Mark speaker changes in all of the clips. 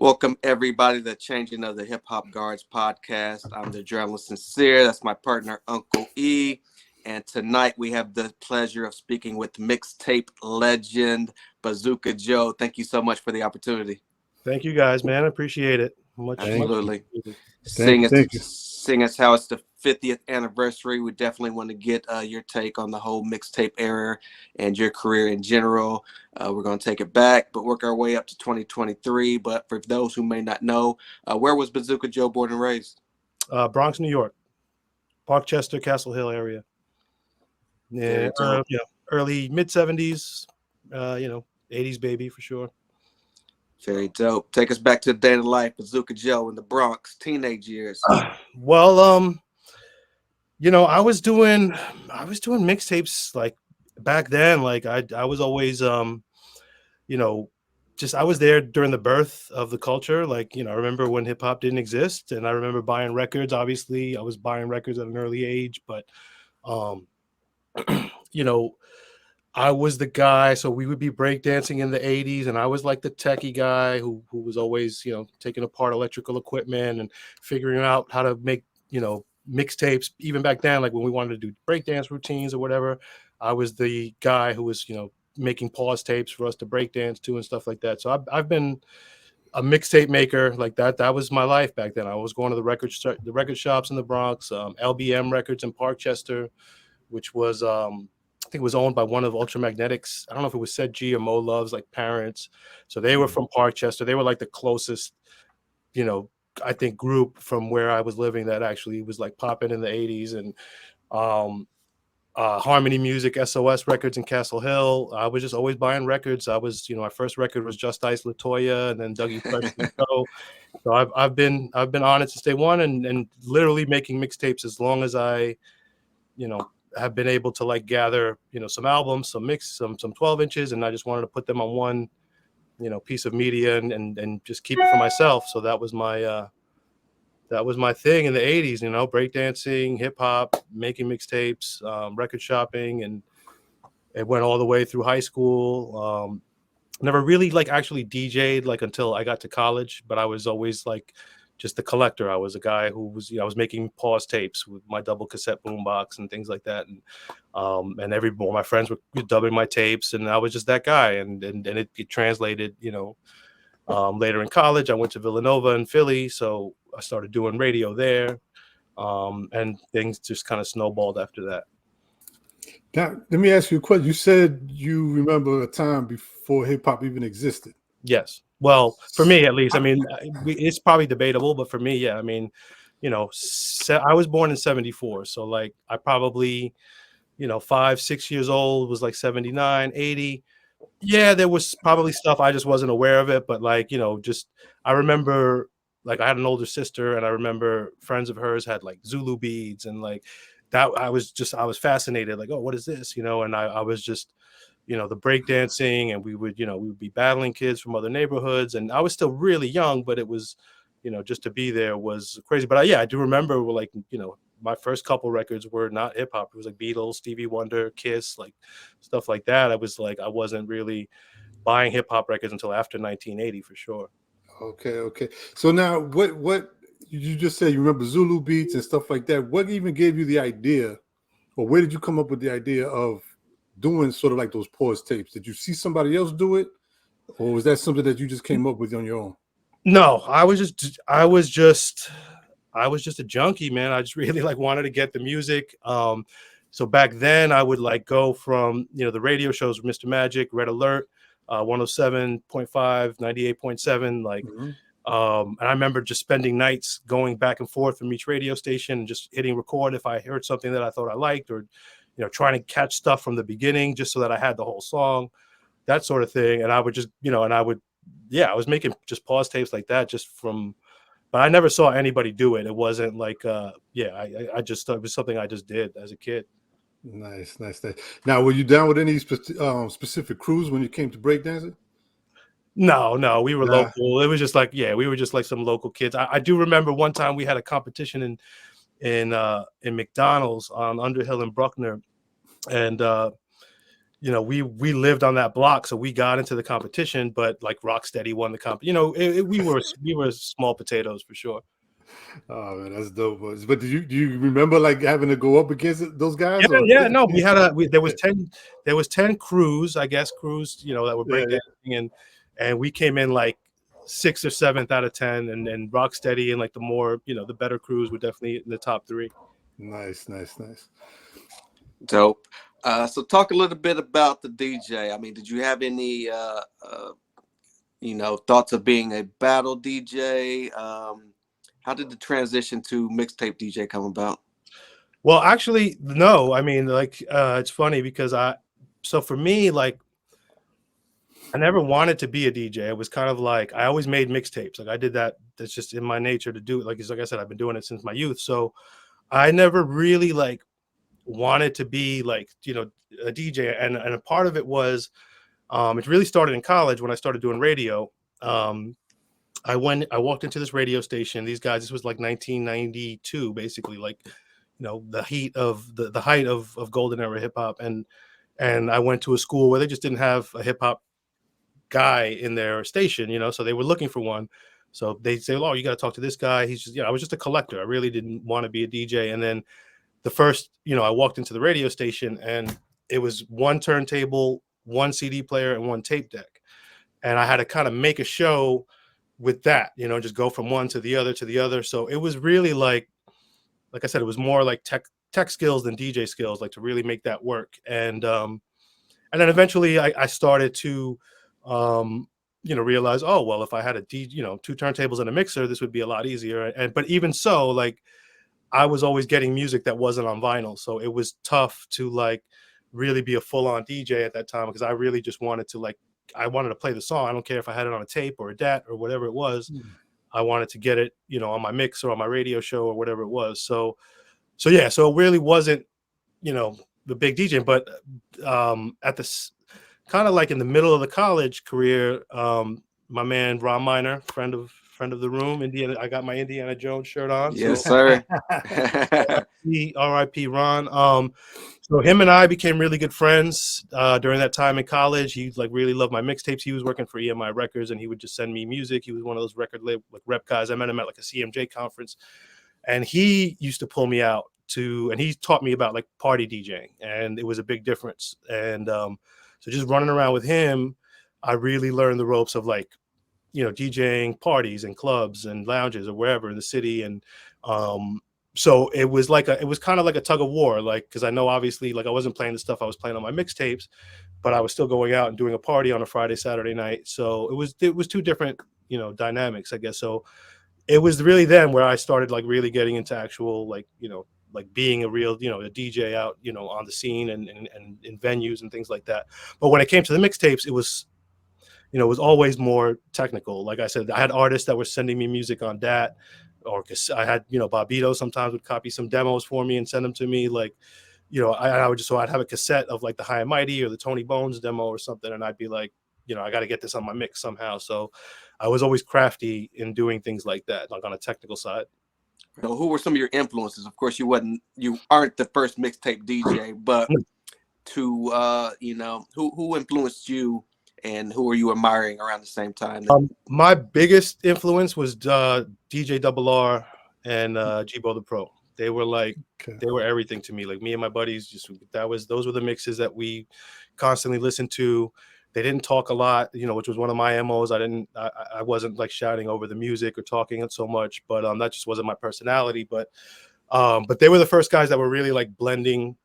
Speaker 1: Welcome everybody to the Changing of the Hip Hop Guards podcast. I'm the journalist Sincere. That's my partner Uncle E. And tonight we have the pleasure of speaking with mixtape legend Bazooka Joe. Thank you so much for the opportunity.
Speaker 2: Thank you guys, man. I appreciate it.
Speaker 1: Absolutely.
Speaker 3: Thank you.
Speaker 1: Seeing as how it's the 50th anniversary, we definitely want to get your take on the whole mixtape era and your career in general. We're going to take it back, but work our way up to 2023. But for those who may not know, where was Bazooka Joe born and raised?
Speaker 2: Bronx, New York, Parkchester, Castle Hill area. Yeah, early mid 70s, 80s baby for sure.
Speaker 1: Very dope. Take us back to the day in life, Bazooka Joe in the Bronx, teenage years.
Speaker 2: I was doing mixtapes like back then. Like I was always, I was there during the birth of the culture. Like, I remember when hip hop didn't exist, and I remember buying records. Obviously, I was buying records at an early age, but, I was the guy, so we would be breakdancing in the 80s, and I was like the techie guy who was always, taking apart electrical equipment and figuring out how to make, mixtapes. Even back then, like when we wanted to do breakdance routines or whatever, I was the guy who was, making pause tapes for us to breakdance to and stuff like that. So I've been a mixtape maker like that. That was my life back then. I was going to the record shops in the Bronx, LBM Records in Parkchester, which was I think it was owned by one of Ultramagnetic's. I don't know if it was Set G or Mo Love's like parents. So they were from Parkchester. They were like the closest, I think group from where I was living that actually was like popping in the 80s. And Harmony Music, SOS Records in Castle Hill. I was just always buying records. I was, my first record was Just Ice LaToya, and then Dougie Fresh. So I've been on it since day one, and literally making mixtapes as long as I, have been able to like gather, some albums, some 12 inches, and I just wanted to put them on one, piece of media and just keep it for myself. So that was my thing in the 80s, breakdancing, hip hop, making mixtapes, record shopping, and it went all the way through high school. Never really like actually DJ'd like until I got to college, but I was always like just the collector. I was a guy who was, I was making pause tapes with my double cassette boombox and things like that. And all my friends were dubbing my tapes, and I was just that guy. And it translated, later in college, I went to Villanova in Philly. So I started doing radio there. And things just kind of snowballed after that.
Speaker 3: Now, let me ask you a question. You said you remember a time before hip hop even existed.
Speaker 2: Yes. Well, for me, at least, I mean, it's probably debatable, but for me, yeah, I mean, I was born in 74. So like, I probably, 5-6 years old was like 79, 80. Yeah, there was probably stuff I just wasn't aware of it. But like, I remember like I had an older sister, and I remember friends of hers had like Zulu beads and like that. I was fascinated, like, oh, what is this? And I was just, the breakdancing, and we would be battling kids from other neighborhoods, and I was still really young, but it was, just to be there was crazy. But I do remember like, my first couple records were not hip hop. It was like Beatles, Stevie Wonder, Kiss, like stuff like that. I was like, I wasn't really buying hip hop records until after 1980 for sure.
Speaker 3: Okay. So now what you just said, you remember Zulu beats and stuff like that. What even gave you the idea, or where did you come up with the idea of doing sort of like those pause tapes? Did you see somebody else do it, or was that something that you just came up with on your own?
Speaker 2: No, I was just a junkie, man. I just really like wanted to get the music. So back then I would like go from, the radio shows with Mr. Magic, Red Alert, 107.5, 98.7, like, and I remember just spending nights going back and forth from each radio station and just hitting record if I heard something that I thought I liked, or trying to catch stuff from the beginning just so that I had the whole song, that sort of thing. And I would just, I was making just pause tapes like that but I never saw anybody do it. It wasn't like, I just, it was something I just did as a kid.
Speaker 3: Nice. Now, were you down with any specific crews when you came to breakdancing?
Speaker 2: No, we were local. It was just like, we were just like some local kids. I do remember one time we had a competition in McDonald's on Underhill and Bruckner, and you know, we lived on that block, so we got into the competition, but like Rocksteady won the comp. You know, we were small potatoes for sure.
Speaker 3: Oh man, that's dope. But do you remember like having to go up against those guys?
Speaker 2: Yeah,
Speaker 3: Or?
Speaker 2: yeah, no, there was 10 crews, I guess, you know, that were
Speaker 3: Yeah,
Speaker 2: breakdancing, and we came in like 6th or 7th out of 10, and Rocksteady and like the more, you know, the better crews were definitely in the top 3.
Speaker 3: Nice.
Speaker 1: Dope. So talk a little bit about the DJ. I mean, did you have any you know, thoughts of being a battle DJ? How did the transition to mixtape DJ come about?
Speaker 2: Well, actually, no. I mean, like, it's funny because so for me, like, I never wanted to be a DJ. It was kind of like I always made mixtapes. Like I did that. That's just in my nature to do it. Like I said, I've been doing it since my youth. So I never really like wanted to be like, you know, a DJ. And a part of it was, it really started in college when I started doing radio. I walked into this radio station. These guys, this was like 1992, basically, like, you know, the heat of the height of golden era hip hop. And I went to a school where they just didn't have a hip hop guy in their station, you know, so they were looking for one. So they say, oh, you got to talk to this guy. He's just, you know, I was just a collector. I really didn't want to be a DJ. And then the first, you know, I walked into the radio station and it was one turntable, one CD player, and one tape deck. And I had to kind of make a show with that, you know, just go from one to the other to the other. So it was really like I said, it was more like tech skills than DJ skills, like to really make that work. And then eventually I started to, you know, realize, oh, well, if I had you know, 2 turntables and a mixer, this would be a lot easier. But even so, like, I was always getting music that wasn't on vinyl. So it was tough to like really be a full on DJ at that time, because I really just wanted to I wanted to play the song. I don't care if I had it on a tape or a DAT or whatever it was. I wanted to get it, you know, on my mix or on my radio show or whatever it was. So yeah, so it really wasn't, you know, the big DJ, but at this kind of like in the middle of the college career, my man Ron Miner, friend of the room, Indiana. I got my Indiana Jones shirt on.
Speaker 1: Yes,
Speaker 2: so,
Speaker 1: sir.
Speaker 2: R.I.P. Ron. So him and I became really good friends during that time in college. He like really loved my mixtapes. He was working for EMI Records, and he would just send me music. He was one of those record label like rep guys. I met him at like a CMJ conference, and he used to pull me out and he taught me about like party DJing, and it was a big difference. And so just running around with him, I really learned the ropes of like, you know, DJing parties and clubs and lounges or wherever in the city. And so it was kind of like a tug of war, like, because I know obviously like I wasn't playing the stuff I was playing on my mixtapes, but I was still going out and doing a party on a Friday, Saturday night. So it was 2 different, you know, dynamics, I guess. So it was really then where I started like really getting into actual, like, you know, like being a real, you know, a DJ out, you know, on the scene and in venues and things like that. But when it came to the mixtapes, it was, you know, it was always more technical. Like I said, I had artists that were sending me music on DAT, or I had, you know, Bobito sometimes would copy some demos for me and send them to me. Like, you know, I would just, so I'd have a cassette of like the High and Mighty or the Tony Bones demo or something. And I'd be like, you know, I got to get this on my mix somehow. So I was always crafty in doing things like that, like on a technical side.
Speaker 1: So who were some of your influences? Of course, you aren't the first mixtape DJ, but to you know, who influenced you, and who are you admiring around the same time?
Speaker 2: My biggest influence was DJ Double R and G-Bo the Pro. They were like, they were everything to me. Like me and my buddies, those were the mixes that we constantly listened to. They didn't talk a lot, you know, which was one of my MOs. I wasn't like shouting over the music or talking it so much, but that just wasn't my personality. But they were the first guys that were really like blending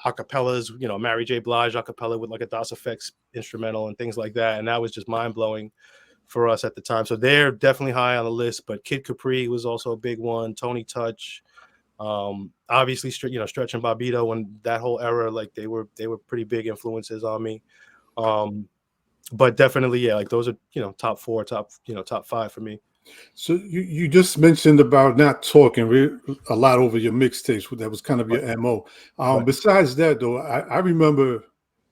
Speaker 2: acapellas, you know, Mary J. Blige acapella with like a DOS Effects instrumental and things like that. And that was just mind blowing for us at the time. So they're definitely high on the list, but Kid Capri was also a big one. Tony Touch, obviously, you know, Stretch and Bobito, when that whole era, like they were pretty big influences on me. But definitely, yeah, like those are, you know, top 5 for me.
Speaker 3: So you just mentioned about not talking a lot over your mixtapes. That was kind of your MO.
Speaker 2: Right.
Speaker 3: Besides that, though, I remember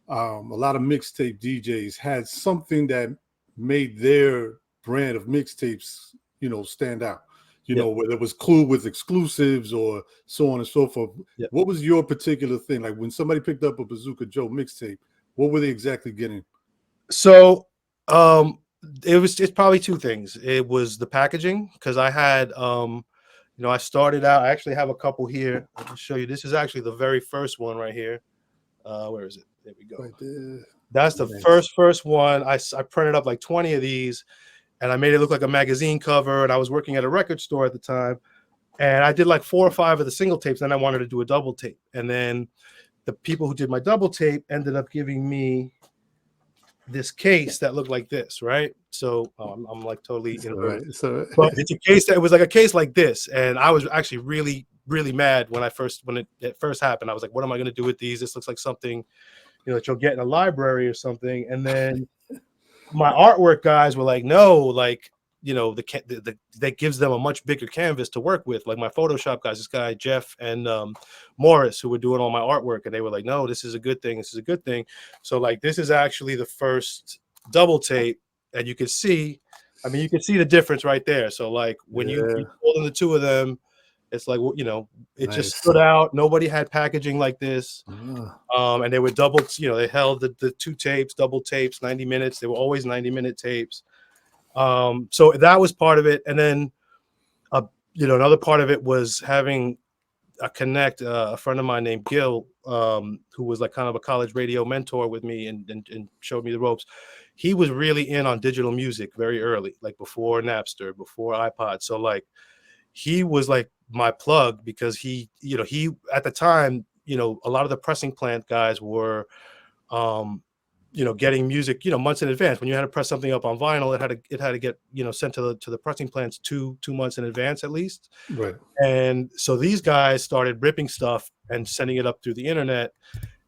Speaker 3: a lot of mixtape DJs had something that made their brand of mixtapes, you know, stand out. You know, whether it was Clue with exclusives or so on and so forth. What was your particular thing? Like when somebody picked up a Bazooka Joe mixtape, What were they exactly getting?
Speaker 2: So it's probably two things. It was the packaging, because I had I started out, I actually have a couple here. I'll show you. This is actually the very first one right here. Where is it? There we go.
Speaker 3: Right there.
Speaker 2: That's the
Speaker 3: Nice.
Speaker 2: first one. I printed up like 20 of these, and I made it look like a magazine cover. And I was working at a record store at the time, and I did like 4 or 5 of the single tapes. Then I wanted to do a double tape, and then the people who did my double tape ended up giving me this case that looked like this, right? So I'm like totally
Speaker 3: Right. So
Speaker 2: but it's a case that, it was like a case like this, and I was actually really mad when it first happened. I was like, what am I going to do with these? This looks like something that you'll get in a library or something. And then my artwork guys were like, no, like that gives them a much bigger canvas to work with. Like my Photoshop guys, this guy Jeff and Morris, who were doing all my artwork, and they were like, no, this is a good thing. This is a good thing. So like, this is actually the first double tape, and you can see, you can see the difference right there. So like when you pull in the two of them, it's like, it
Speaker 3: Nice.
Speaker 2: just stood out. Nobody had packaging like this. And they were double, they held the 2 tapes, double tapes, 90 minutes. They were always 90-minute tapes. So that was part of it. And then, another part of it was having a friend of mine named Gil, who was like kind of a college radio mentor with me and showed me the ropes. He was really in on digital music very early, like before Napster, before iPod. So like, he was like my plug, because he at the time, a lot of the pressing plant guys were, getting music, months in advance. When you had to press something up on vinyl, it had to get, sent to the pressing plants 2 months in advance at least.
Speaker 3: Right.
Speaker 2: And so these guys started ripping stuff and sending it up through the internet.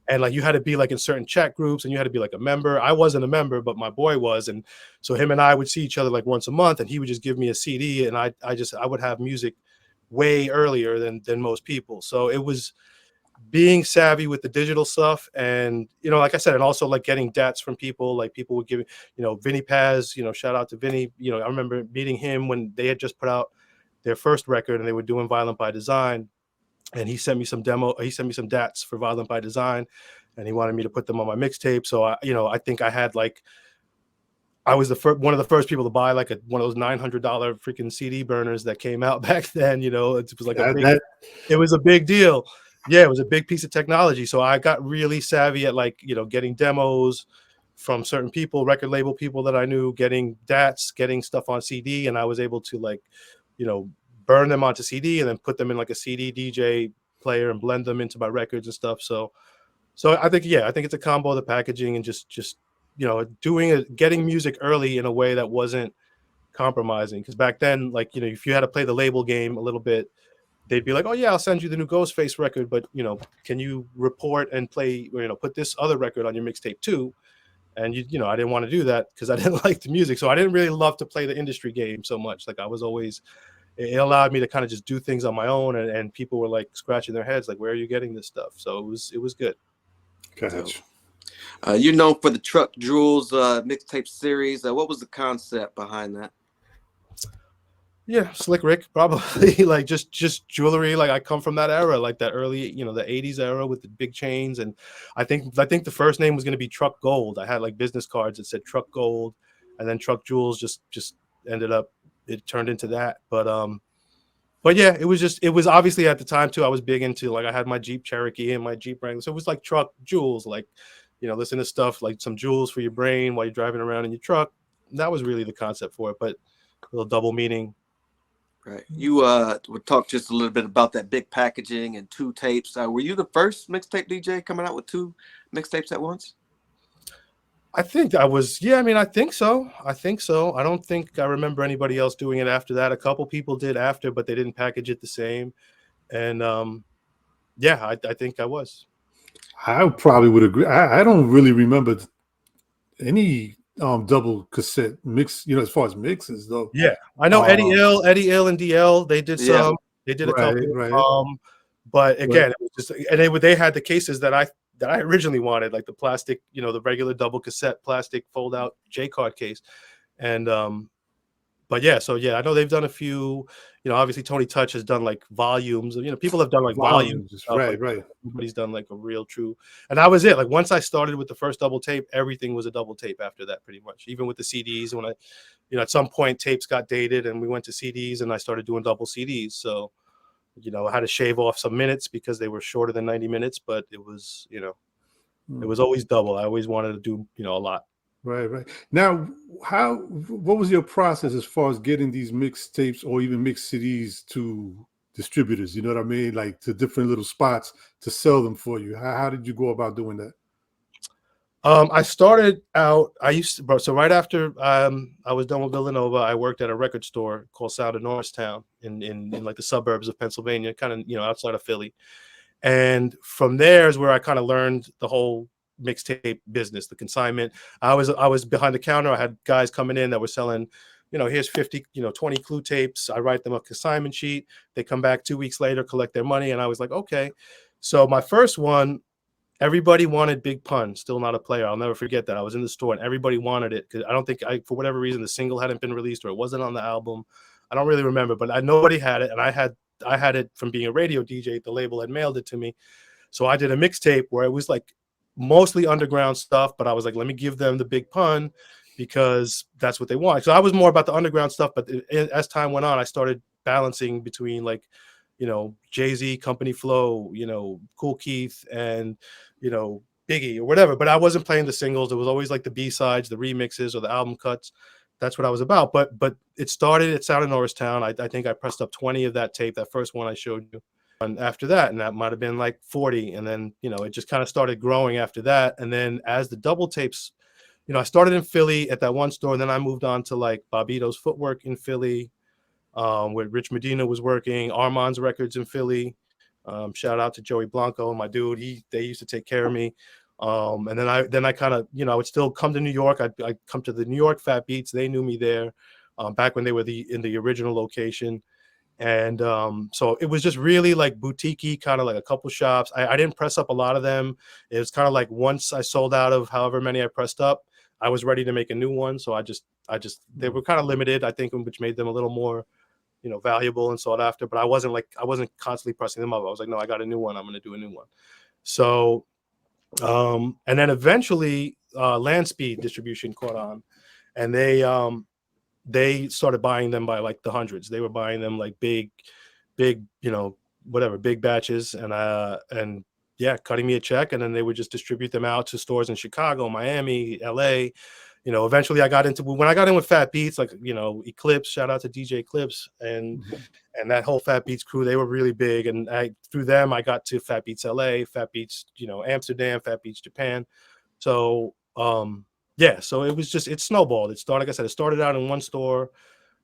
Speaker 2: And like, you had to be like in certain chat groups, and you had to be like a member. I wasn't a member, but my boy was. And so him and I would see each other like once a month, and he would just give me a CD, and I would have music way earlier than most people. So it was being savvy with the digital stuff, and like I said, and also like getting dats from people. Like people would give Vinny Paz, shout out to Vinny. I remember meeting him when they had just put out their first record, and they were doing Violent by Design, and he sent me some dats for Violent by Design, and he wanted me to put them on my mixtape. So I think I had like, I was one of the first people to buy like one of those $900 freaking CD burners that came out back then. It was like it was a big deal. Yeah, it was a big piece of technology. So I got really savvy at like, getting demos from certain people, record label people that I knew, getting dats, getting stuff on CD, and I was able to like, burn them onto CD and then put them in like a CD DJ player and blend them into my records and stuff. So I think it's a combo of the packaging and just getting music early in a way that wasn't compromising. Because back then, like, if you had to play the label game a little bit, they'd be like, oh yeah, I'll send you the new Ghostface record, but can you report and play, put this other record on your mixtape too? And I didn't want to do that because I didn't like the music. So I didn't really love to play the industry game so much. Like it allowed me to kind of just do things on my own, and people were like scratching their heads like, where are you getting this stuff? So it was good.
Speaker 3: Gotcha.
Speaker 1: You're known for the Truck Jewels mixtape series. What was the concept behind that?
Speaker 2: Yeah, Slick Rick, probably like just jewelry. Like I come from that era, like that early, the 80s era with the big chains. And I think the first name was going to be Truck Gold. I had like business cards that said Truck Gold, and then Truck Jewels just ended up, it turned into that. But yeah, it was obviously at the time too, I was big into, like, I had my Jeep Cherokee and my Jeep Wrangler. So it was like Truck Jewels, like, listen to stuff like some jewels for your brain while you're driving around in your truck. That was really the concept for it, but a little double meaning.
Speaker 1: Right. You would talk just a little bit about that big packaging and 2 tapes. Were you the first mixtape DJ coming out with 2 mixtapes at once?
Speaker 2: I think I was. Yeah, I think so. I don't think I remember anybody else doing it after that. A couple people did after, but they didn't package it the same. And yeah, I think I was.
Speaker 3: I probably would agree. I don't really remember any double cassette mix, as far as mixes though.
Speaker 2: Yeah, I know Eddie Ill and DL. They did some. They did a couple.
Speaker 3: Right.
Speaker 2: But again, it was just, and they had the cases that I originally wanted, like the plastic, the regular double cassette plastic fold out J card case, and but yeah, so yeah, I know they've done a few. You know, obviously Tony Touch has done like volumes. You know, people have done like volumes and
Speaker 3: Volumes,
Speaker 2: stuff,
Speaker 3: right,
Speaker 2: but
Speaker 3: right.
Speaker 2: nobody's done like a real true. And that was it. Like once I started with the first double tape, everything was a double tape after that, pretty much. Even with the CDs, when I, you know, at some point tapes got dated and we went to CDs, and I started doing double CDs. So, you know, I had to shave off some minutes because they were shorter than 90 minutes, but it was, you know, it was always double. I always wanted to do, you know, a lot.
Speaker 3: Right, right. Now, what was your process as far as getting these mixtapes or even mix CDs to distributors? You know what I mean? Like to different little spots to sell them for you. How did you go about doing that?
Speaker 2: I started out, so right after I was done with Villanova, I worked at a record store called Sound of Norristown in like the suburbs of Pennsylvania, kind of, you know, outside of Philly. And from there is where I kind of learned the whole mixtape business, the consignment. I was behind the counter. I had guys coming in that were selling, you know, here's 50, you know, 20 clue tapes. I write them a consignment sheet. They come back 2 weeks later, collect their money. And I was like, okay. So my first one, everybody wanted Big Pun, Still Not a Player. I'll never forget that. I was in the store and everybody wanted it because I don't think for whatever reason, the single hadn't been released or it wasn't on the album. I don't really remember, but nobody had it. And I had it from being a radio DJ. The label had mailed it to me. So I did a mixtape where it was like mostly underground stuff, but I was like, let me give them the Big Pun because that's what they want. So I was more about the underground stuff, but as time went on, I started balancing between like, you know, Jay-Z, Company Flow, you know, Kool Keith, and, you know, Biggie or whatever. But I wasn't playing the singles. It was always like the B-sides, the remixes, or the album cuts. That's what I was about. But it started at Sound of Norristown. I think I pressed up 20 of that tape, that first one I showed you. And after that, and that might have been like 40. And then, you know, it just kind of started growing after that. And then as the double tapes, you know, I started in Philly at that one store. And then I moved on to like Bobito's Footwork in Philly, where Rich Medina was working, Armand's Records in Philly. Shout out to Joey Blanco, my dude. They used to take care of me. And then I kind of, you know, I would still come to New York. I'd come to the New York Fat Beats. They knew me there back when they were in the original location. And so it was just really like boutique-y, kind of like a couple shops. I didn't press up a lot of them. It was kind of like once I sold out of however many I pressed up, I was ready to make a new one. So they were kind of limited, I think, which made them a little more, you know, valuable and sought after. But I wasn't constantly pressing them up. I was like, no, I got a new one. I'm going to do a new one. So, and then eventually Landspeed Distribution caught on, and they started buying them by like the hundreds. They were buying them like big, you know, whatever, big batches, and yeah, cutting me a check, and then they would just distribute them out to stores in Chicago, Miami, LA. You know, eventually when I got in with Fat Beats, like, you know, Eclipse, shout out to DJ Eclipse and that whole Fat Beats crew, they were really big. And through them, I got to Fat Beats LA, Fat Beats, you know, Amsterdam, Fat Beats Japan. So, yeah, so it snowballed. Like I said, it started out in one store,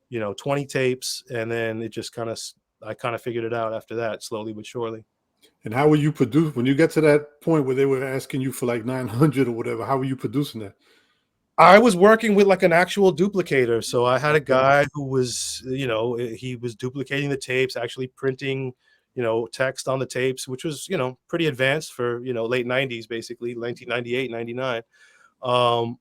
Speaker 2: you know, 20 tapes. And then it just I kind of figured it out after that, slowly but surely.
Speaker 3: And how were you produce when you get to that point where they were asking you for like 900 or whatever? How were you producing that?
Speaker 2: I was working with like an actual duplicator. So I had a guy who was, you know, he was duplicating the tapes, actually printing, you know, text on the tapes, which was, you know, pretty advanced for, you know, late 90s, basically 1998, 99.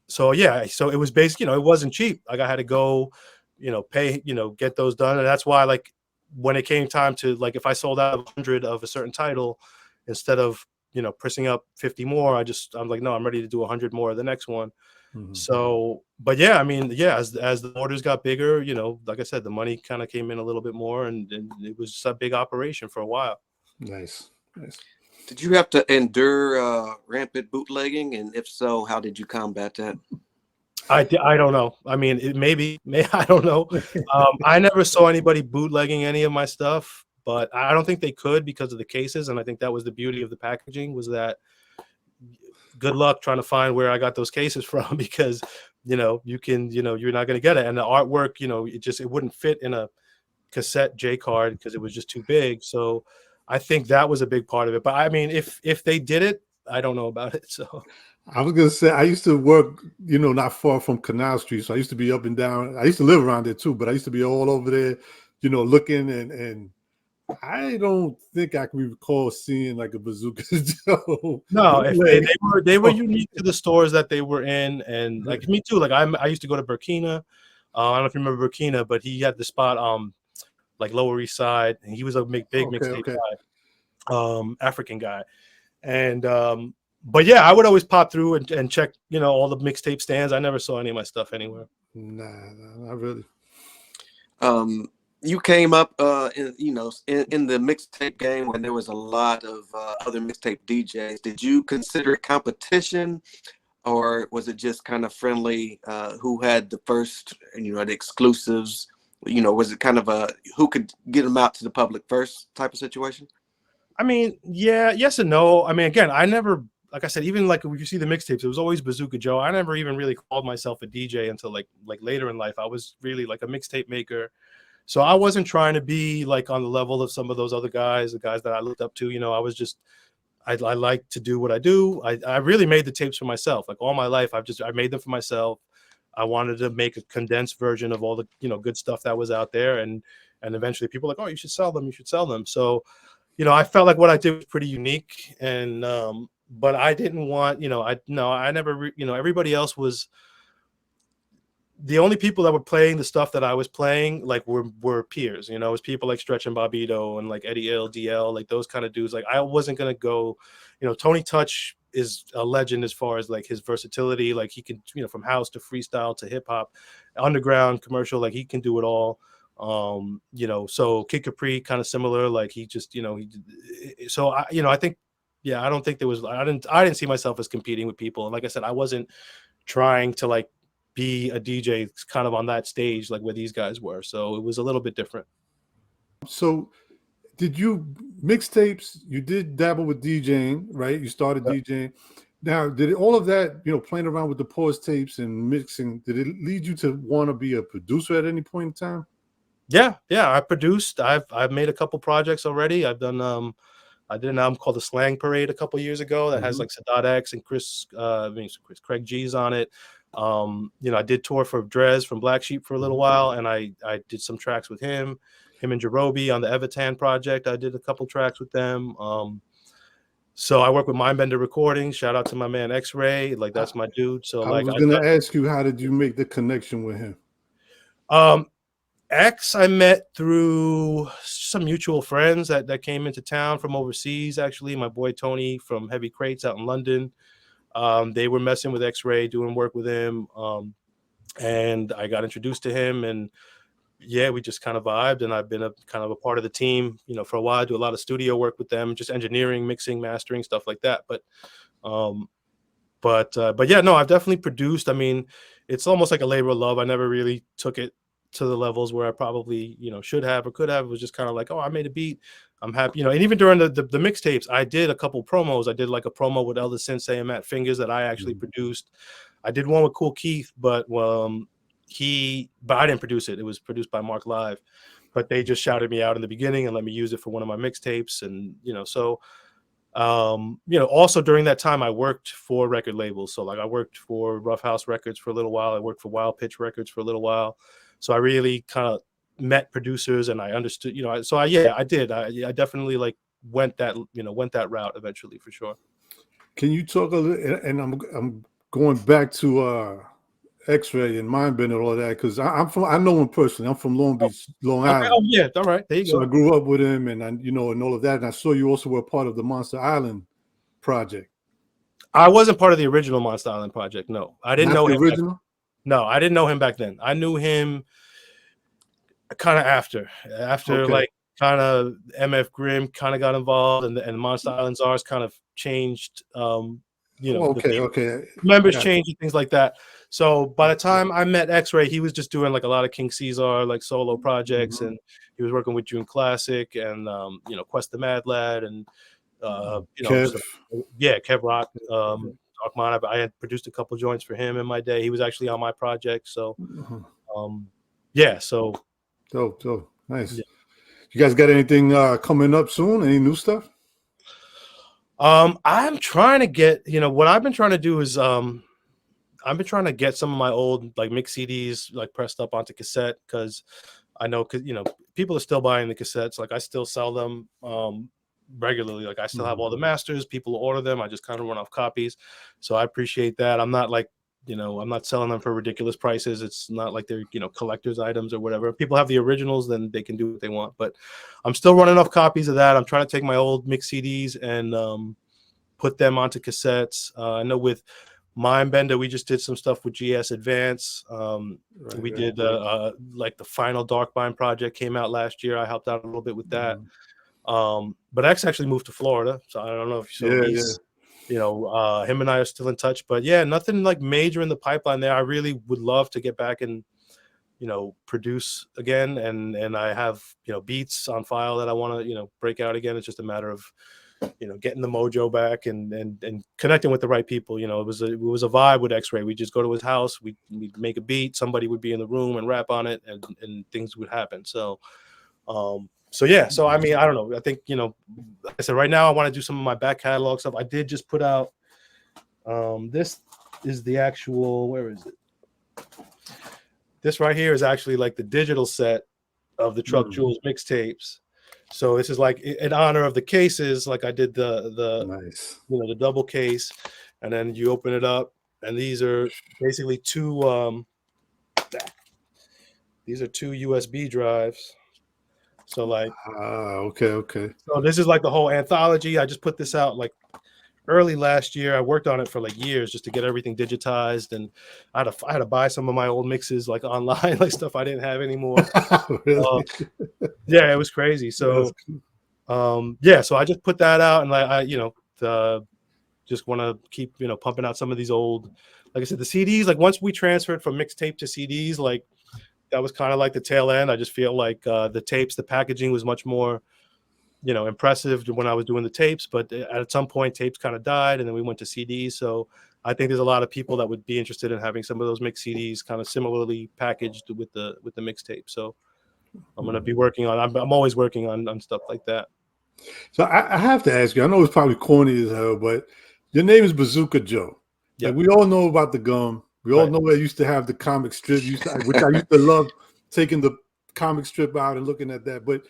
Speaker 2: So yeah, so it was basically, you know, it wasn't cheap. Like I had to go, you know, pay, you know, get those done. And that's why, like, when it came time to, like, if I sold out 100 of a certain title, instead of, you know, pressing up 50 more, I'm like, no, I'm ready to do 100 more of the next one. So, but yeah, I mean, yeah, as the orders got bigger, you know, like I said, the money kind of came in a little bit more, and it was just a big operation for a while.
Speaker 3: Nice.
Speaker 1: Did you have to endure rampant bootlegging? And if so, how did you combat that?
Speaker 2: I don't know. I mean, I don't know. I never saw anybody bootlegging any of my stuff, but I don't think they could because of the cases. And I think that was the beauty of the packaging, was that good luck trying to find where I got those cases from, because, you know, you're not going to get it. And the artwork, you know, it wouldn't fit in a cassette J card because it was just too big. So I think that was a big part of it. But I mean, if they did it, I don't know about it. So
Speaker 3: I was gonna say, I used to work, you know, not far from Canal Street, so I used to be up and down. I used to live around there too, but I used to be all over there, you know, looking, and I don't think I can recall seeing like a Bazooka Joe.
Speaker 2: No, if they were unique to the stores that they were in, and like me too. Like I used to go to Burkina, I don't know if you remember Burkina, but he had the spot like Lower East Side, and he was a big
Speaker 3: Okay,
Speaker 2: mixtape
Speaker 3: okay.
Speaker 2: guy, African guy. And but yeah, I would always pop through and check, all the mixtape stands. I never saw any of my stuff anywhere.
Speaker 3: Nah, not really.
Speaker 1: You came up in the mixtape game when there was a lot of other mixtape DJs. Did you consider it competition, or was it just kind of friendly? Who had the first, the exclusives? Was it kind of a who could get them out to the public first type of situation?
Speaker 2: I mean, yeah, yes and no. I mean, again, I never, like I said, even like if you see the mixtapes, it was always Bazooka Joe. I never even really called myself a DJ until like later in life. I was really like a mixtape maker. So I wasn't trying to be like on the level of some of those other guys, the guys that I looked up to. I was just, I like to do what I do. I really made the tapes for myself. Like all my life, I made them for myself. I wanted to make a condensed version of all the, good stuff that was out there. And eventually people were like, oh, you should sell them. You should sell them. So, I felt like what I did was pretty unique. And, but I didn't want, I never, everybody else was, the only people that were playing the stuff that I was playing, like were peers, it was people like Stretch and Bobbito and like Eddie L, DL, like those kind of dudes. Like I wasn't going to go, Tony Touch is a legend as far as like his versatility. Like he can, from house to freestyle to hip hop, underground, commercial, like he can do it all. So Kid Capri kind of similar, like he just, so I think, yeah, I don't think there was, I didn't see myself as competing with people. And like I said, I wasn't trying to like be a DJ kind of on that stage like where these guys were. So it was a little bit different.
Speaker 3: So did you mixtapes? You did dabble with DJing, right? You started DJing. Now, did all of that, playing around with the pause tapes and mixing, did it lead you to want to be a producer at any point in time?
Speaker 2: Yeah. I produced. I've made a couple projects already. I've done I did an album called The Slang Parade a couple years ago that has like Sadat X and Craig G's on it. I did tour for Drez from Black Sheep for a little while, and I did some tracks with him and Jerobi on the Evitan project. I did a couple tracks with them. So I work with Mindbender Recordings. Shout out to my man X-Ray. Like that's my dude. So
Speaker 3: I was gonna ask you, how did you make the connection with him?
Speaker 2: X I met through some mutual friends that came into town from overseas. Actually, my boy Tony from Heavy Crates out in London. They were messing with X-Ray, doing work with him, and I got introduced to him, and yeah, we just kind of vibed, and I've been kind of a part of the team, for a while. I do a lot of studio work with them, just engineering, mixing, mastering, stuff like that. But yeah, no, I've definitely produced. I mean, it's almost like a labor of love. I never really took it to the levels where I probably, should have or could have. It was just kind of like, oh, I made a beat. I'm happy, and even during the mixtapes, I did a couple promos. I did like a promo with Elder Sensei and Matt Fingers that I actually produced. I did one with Cool Keith, but I didn't produce it. It was produced by Mark Live, but they just shouted me out in the beginning and let me use it for one of my mixtapes. And, also during that time, I worked for record labels. So like I worked for Rough House Records for a little while. I worked for Wild Pitch Records for a little while. So I really kind of met producers and I understood, I did. I definitely like went that route eventually for sure.
Speaker 3: Can you talk a little, and I'm going back to X-Ray and Mindbender and all that, because I know him personally. I'm from Long Beach, Long Island.
Speaker 2: Oh yeah, all right. There you go.
Speaker 3: So I grew up with him, and and all of that. And I saw you also were part of the Monster Island project.
Speaker 2: I wasn't part of the original Monster Island project. No, I didn't know
Speaker 3: the
Speaker 2: him.
Speaker 3: original.
Speaker 2: No, I didn't know him back then. I knew him kind of after
Speaker 3: Okay.
Speaker 2: like kind of MF Grimm kind of got involved, and Monster Island Czars kind of changed. Members changed and things like that. So by the time I met X-Ray, he was just doing like a lot of King Caesar like solo projects, and he was working with June Classic and Quest the Mad Lad and
Speaker 3: Kev.
Speaker 2: Kev Rock. Talkman. I had produced a couple joints for him in my day. He was actually on my project. So so
Speaker 3: dope. Nice. Yeah. You guys got anything coming up soon? Any new stuff?
Speaker 2: I'm trying to get, what I've been trying to do is I've been trying to get some of my old like mix CDs like pressed up onto cassette, because I know people are still buying the cassettes. Like I still sell them regularly. Like I still have all the masters. People order them. I just kind of run off copies. So I appreciate that. I'm not like You know, I'm not selling them for ridiculous prices. It's not like they're, you know, collector's items or whatever. If people have the originals, then they can do what they want. But I'm still running off copies of that. I'm trying to take my old mix CDs and put them onto cassettes. I know with Mindbender, we just did some stuff with GS Advance. We did like the final Darkbind project came out last year. I helped out a little bit with that. But X actually moved to Florida, so I don't know if he's you know, him and I are still in touch. But yeah, nothing like major in the pipeline there. I really would love to get back and, you know, produce again, and I have, you know, beats on file that I want to, you know, break out again. It's just a matter of, you know, getting the mojo back and connecting with the right people. You know, it was a vibe with X-Ray. We just go to his house, we'd make a beat, somebody would be in the room and rap on it, and things would happen. So yeah, so I mean, I don't know. I think, you know, like I said, right now I want to do some of my back catalog stuff. I did just put out this is the actual, where is it? This right here is actually like the digital set of the Truck Jewels mixtapes. So this is like in honor of the cases, like I did the
Speaker 3: nice,
Speaker 2: you know, the double case, and then you open it up, and these are basically two USB drives. So like
Speaker 3: okay.
Speaker 2: So this is like the whole anthology. I just put this out like early last year. I worked on it for like years just to get everything digitized, and I had to buy some of my old mixes like online, like stuff I didn't have anymore.
Speaker 3: Really?
Speaker 2: Yeah, it was crazy. So yeah, so I just put that out, and like I, you know, just want to keep, you know, pumping out some of these old, like I said, the CDs. Like once we transferred from mixtape to CDs, like that was kind of like the tail end. I just feel like the tapes, the packaging was much more, you know, impressive when I was doing the tapes. But at some point, tapes kind of died, and then we went to CDs. So I think there's a lot of people that would be interested in having some of those mix CDs kind of similarly packaged with the mixtape. So I'm gonna be working on. I'm always working on stuff like that.
Speaker 3: So I have to ask you. I know it's probably corny as hell, but your name is Bazooka Joe.
Speaker 2: Yep.
Speaker 3: Like we all know about the gum. We all know I used to have the comic strip, which I used to love taking the comic strip out and looking at that. But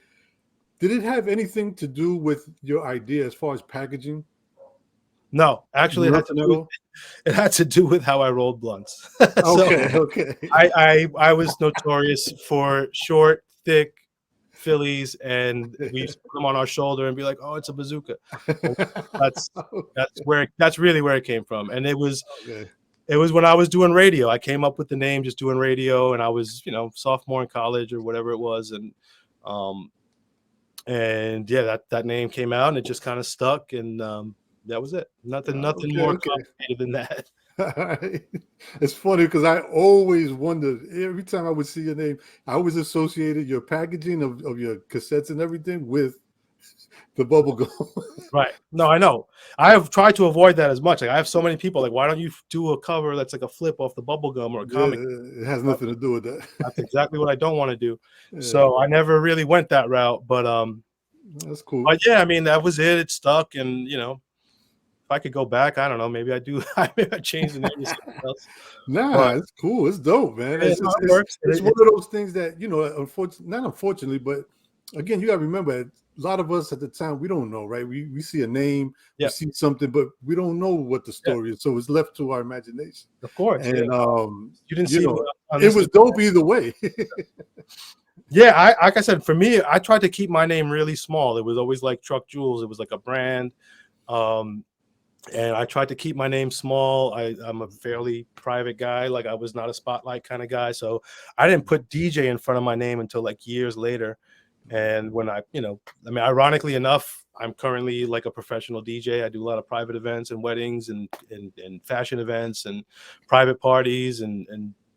Speaker 3: did it have anything to do with your idea as far as packaging?
Speaker 2: No, actually, it had to do with how I rolled blunts.
Speaker 3: Okay.
Speaker 2: I was notorious for short, thick Phillies, and we used to put them on our shoulder and be like, "Oh, it's a bazooka." That's really where it came from, and it was. It was when I was doing radio. I came up with the name just doing radio, and I was, you know, sophomore in college or whatever it was, and yeah, that name came out, and it just kind of stuck, and that was it. Nothing more complicated than that.
Speaker 3: It's funny because I always wondered every time I would see your name, I always associated your packaging of your cassettes and everything with the bubble gum.
Speaker 2: Right. No, I know. I have tried to avoid that as much. Like I have so many people like, why don't you do a cover that's like a flip off the bubble gum or a comic?
Speaker 3: It has nothing to do with that.
Speaker 2: That's exactly what I don't want to do. Yeah. So I never really went that route, but
Speaker 3: that's cool.
Speaker 2: But yeah, I mean, that was it. It stuck, and you know, if I could go back, I don't know, maybe I do. Maybe I change the name to something else.
Speaker 3: Nah, it's cool. It's dope, man. It's one of those things that, you know, not unfortunately, but again, you got to remember, a lot of us at the time, we don't know, right? We see a name, we see something, but we don't know what the story is. So it's left to our imagination.
Speaker 2: Of course.
Speaker 3: And
Speaker 2: you didn't see
Speaker 3: it was dope either way.
Speaker 2: Yeah, like I said, for me, I tried to keep my name really small. It was always like Truck Jewels. It was like a brand. And I tried to keep my name small. I'm a fairly private guy. Like I was not a spotlight kind of guy. So I didn't put DJ in front of my name until like years later. And when I mean, ironically enough, I'm currently like a professional DJ. I do a lot of private events and weddings and fashion events and private parties and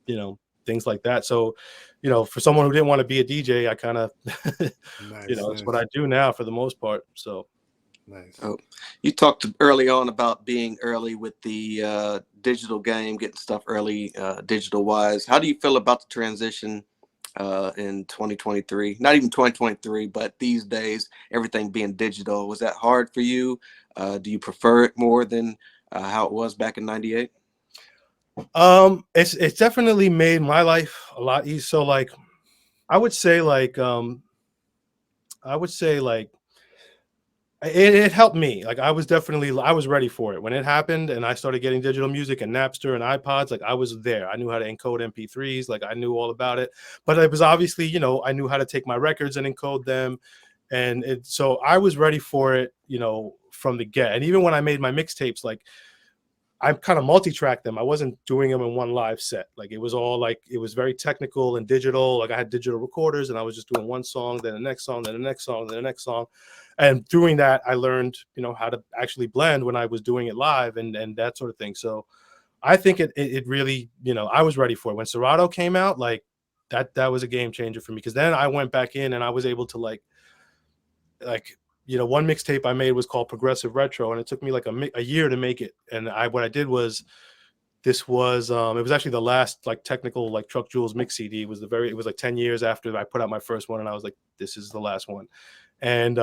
Speaker 2: you know, things like that. So, you know, for someone who didn't want to be a DJ, I kind of, it's what I do now for the most part. So.
Speaker 3: Nice.
Speaker 1: Oh, you talked early on about being early with the digital game, getting stuff early, digital wise. How do you feel about the transition in 2023? Not even 2023, but these days, everything being digital. Was that hard for you? Do you prefer it more than how it was back in '98?
Speaker 2: It's definitely made my life a lot easier. So like, I would say like it helped me. Like I was ready for it when it happened, and I started getting digital music and Napster and iPods. Like I was there. I knew how to encode MP3s. Like I knew all about it. But it was obviously, I knew how to take my records and encode them, and so I was ready for it, from the get. And even when I made my mixtapes, like I kind of multi-tracked them. I wasn't doing them in one live set. Like it was all like, it was very technical and digital. Like I had digital recorders and I was just doing one song, then the next song, then the next song, then the next song. And doing that, I learned, how to actually blend when I was doing it live and that sort of thing. So I think it really, I was ready for it. When Serato came out, like that was a game changer for me. Cause then I went back in and I was able to like, one mixtape I made was called Progressive Retro, and it took me like a year to make it. And what I did was, it was actually the last like technical like Truck Jewels mix CD. It was like 10 years after I put out my first one, and I was like, this is the last one. And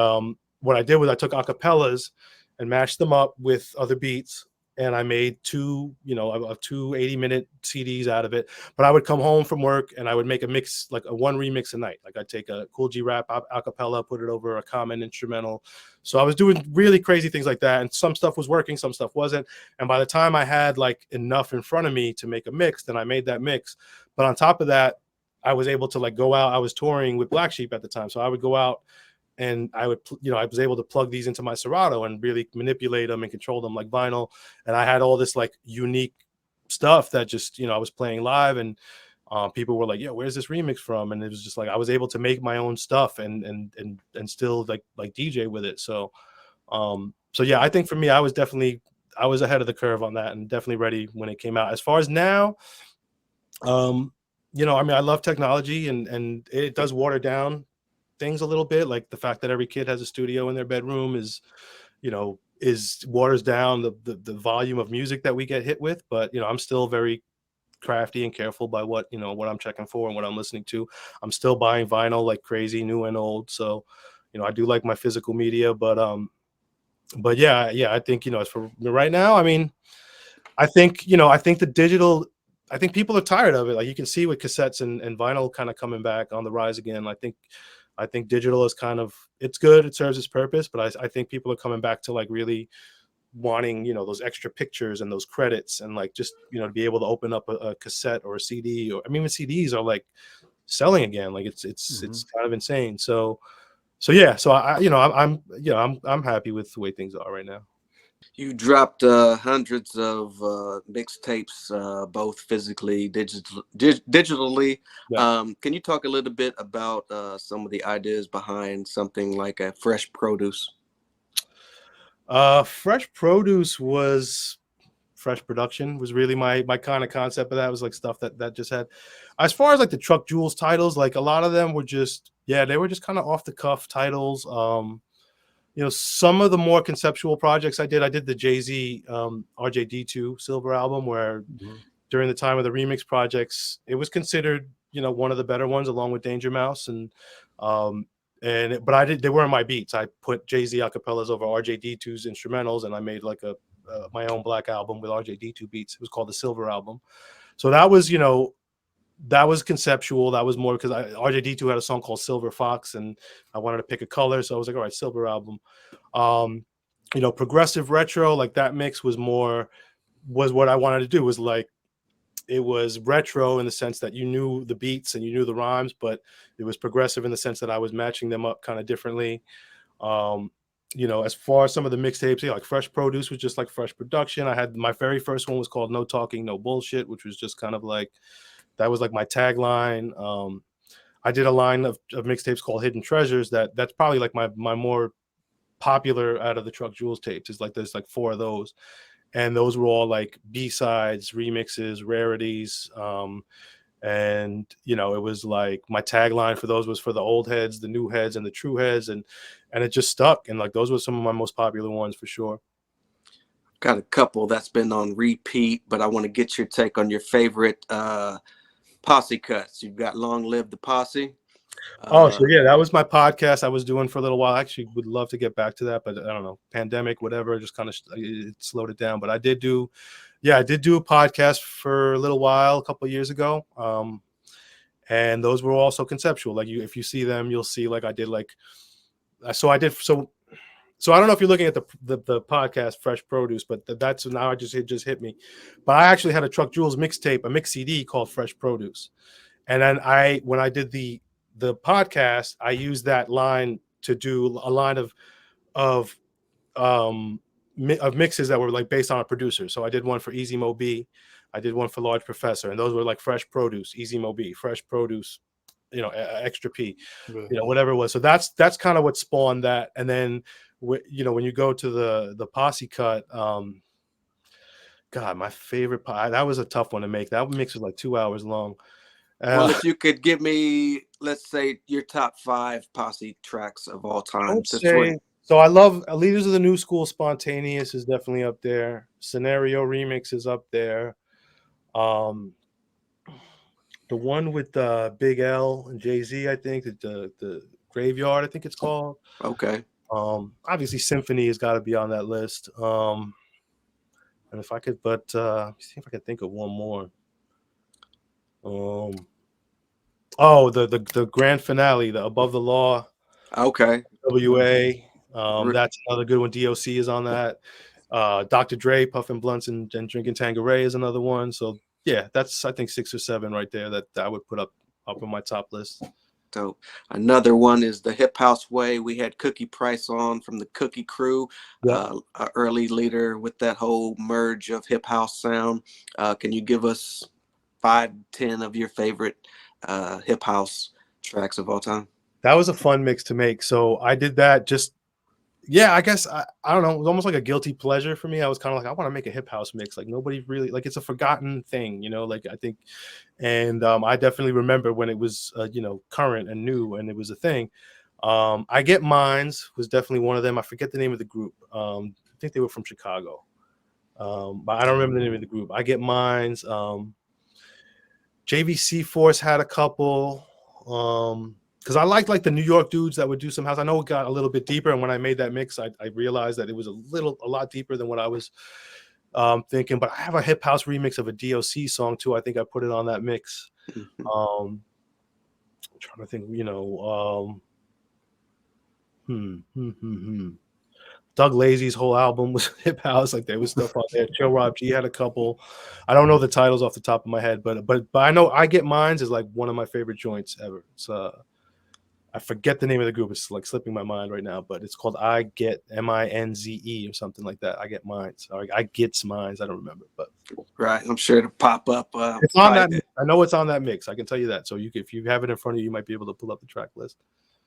Speaker 2: what I did was I took acapellas and mashed them up with other beats, and I made two 80-minute CDs out of it. But I would come home from work and I would make a mix, like a one remix a night. Like I'd take a Cool G Rap acapella, put it over a Common instrumental. So I was doing really crazy things like that. And some stuff was working, some stuff wasn't. And by the time I had like enough in front of me to make a mix, then I made that mix. But on top of that, I was able to like go out. I was touring with Black Sheep at the time. So I would go out and I would, I was able to plug these into my Serato and really manipulate them and control them like vinyl. And I had all this like unique stuff that just, I was playing live, and people were like, yeah, where's this remix from? And it was just like, I was able to make my own stuff and still like DJ with it. So yeah, I think for me, I was ahead of the curve on that and definitely ready when it came out. As far as now, I love technology and it does water down things a little bit. Like the fact that every kid has a studio in their bedroom is waters down the volume of music that we get hit with. But I'm still very crafty and careful by what I'm checking for and what I'm listening to. I'm still buying vinyl like crazy, new and old. So I do like my physical media, but yeah, I think as for right now, I mean, I think the digital, I think people are tired of it. Like you can see with cassettes and vinyl kind of coming back on the rise again. I think digital is it's good. It serves its purpose, but I think people are coming back to like really wanting, those extra pictures and those credits and like just, to be able to open up a cassette or a CD, or I mean, even CDs are like selling again. Like it's kind of insane. So yeah, so I'm happy with the way things are right now.
Speaker 1: You dropped hundreds of mixtapes, both physically, digitally.
Speaker 2: Yeah.
Speaker 1: Can you talk a little bit about some of the ideas behind something like a Fresh Produce?
Speaker 2: Fresh Produce was Fresh Production was really my kind of concept of that. It was like stuff that just had, as far as like the Truck Jewels titles, like a lot of them were just, they were just kind of off the cuff titles. Some of the more conceptual projects I did the Jay-Z RJD2 Silver album, where during the time of the remix projects, it was considered, one of the better ones along with Danger Mouse. But they weren't my beats. I put Jay-Z acapellas over RJD2's instrumentals, and I made like my own black album with RJD2 beats. It was called the Silver Album. So that was conceptual. That was more because RJD2 had a song called Silver Fox, and I wanted to pick a color. So I was like, all right, Silver Album. Progressive retro, like that mix was what I wanted to do. Was like, it was retro in the sense that you knew the beats and you knew the rhymes, but it was progressive in the sense that I was matching them up kind of differently. As far as some of the mixtapes, like Fresh Produce was just like Fresh Production. I had my very first one was called No Talking, No Bullshit, which was just kind of like, that was like my tagline. I did a line of mixtapes called Hidden Treasures. That's probably like my more popular out of the Truck Jewels tapes. Is like there's like 4 of those, and those were all like B-sides, remixes, rarities. And it was like my tagline for those was for the old heads, the new heads, and the true heads, and it just stuck. And like those were some of my most popular ones for sure.
Speaker 1: Got a couple that's been on repeat, but I want to get your take on your favorite posse cuts. You've got Long Live the Posse.
Speaker 2: So yeah, that was my podcast I was doing for a little while. I actually would love to get back to that, but I don't know, pandemic, whatever, just kind of it slowed it down. But I did do a podcast for a little while, a couple of years ago. And those were also conceptual. Like if you see them, you'll see like I did like, so So I don't know if you're looking at the podcast Fresh Produce, but that's now it just hit me. But I actually had a Truck Jewels mixtape, a mix CD called Fresh Produce, and then when I did the podcast, I used that line to do a line of um of mixes that were like based on a producer. So I did one for Easy Mo B, I did one for Large Professor, and those were like Fresh Produce, Easy Mo B, Fresh Produce, Extra P,
Speaker 3: Yeah.
Speaker 2: whatever it was. So that's kind of what spawned that. And then when you go to the posse cut, God, my favorite that was a tough one to make. That mix was like 2 hours long.
Speaker 1: Well, if you could give me, let's say, your top 5 posse tracks of all
Speaker 2: I
Speaker 1: time.
Speaker 2: would say, so I love Leaders of the New School. Spontaneous is definitely up there. Scenario Remix is up there. The one with Big L and Jay-Z, I think, the Graveyard, I think it's called.
Speaker 1: Okay.
Speaker 2: Obviously Symphony has got to be on that list. And if I could, see if I can think of one more. The grand finale, the Above the Law.
Speaker 1: Okay.
Speaker 2: WA. That's another good one. DOC is on that. Dr. Dre, Puffin Blunts and Drinking Tanqueray is another one. So yeah, that's I think 6 or 7 right there that I would put up on my top list.
Speaker 1: So another one is the Hip House Way. We had Cookie Price on from the Cookie Crew,
Speaker 2: Yep.
Speaker 1: An early leader with that whole merge of hip house sound. Can you give us 5, 10 of your favorite hip house tracks of all time?
Speaker 2: That was a fun mix to make. So I did that I guess I don't know. It was almost like a guilty pleasure for me. I was kind of like, I want to make a hip house mix. Like nobody really it's a forgotten thing, like I think. And I definitely remember when it was, current and new and it was a thing. I Get Mines was definitely one of them. I forget the name of the group. I think they were from Chicago. But I don't remember the name of the group. I Get Mines. JVC Force had a couple. Because I liked like the New York dudes that would do some house. I know it got a little bit deeper, and when I made that mix, I realized that it was a lot deeper than what I was thinking. But I have a hip house remix of a DOC song too. I think I put it on that mix.
Speaker 1: Mm-hmm.
Speaker 2: I'm trying to think, Doug Lazy's whole album was hip house. Like there was stuff on there. Chill Rob G had a couple. I don't know the titles off the top of my head, but I know I Get Mines is like one of my favorite joints ever. It's I forget the name of the group. It's like slipping my mind right now, but it's called I Get MINZE or something like that. I Get Mines. Or I Gets Mines. I don't remember, but
Speaker 1: right. I'm sure it'll pop up.
Speaker 2: It's on that. I know it's on that mix. I can tell you that. So if you have it in front of you, you might be able to pull up the track list.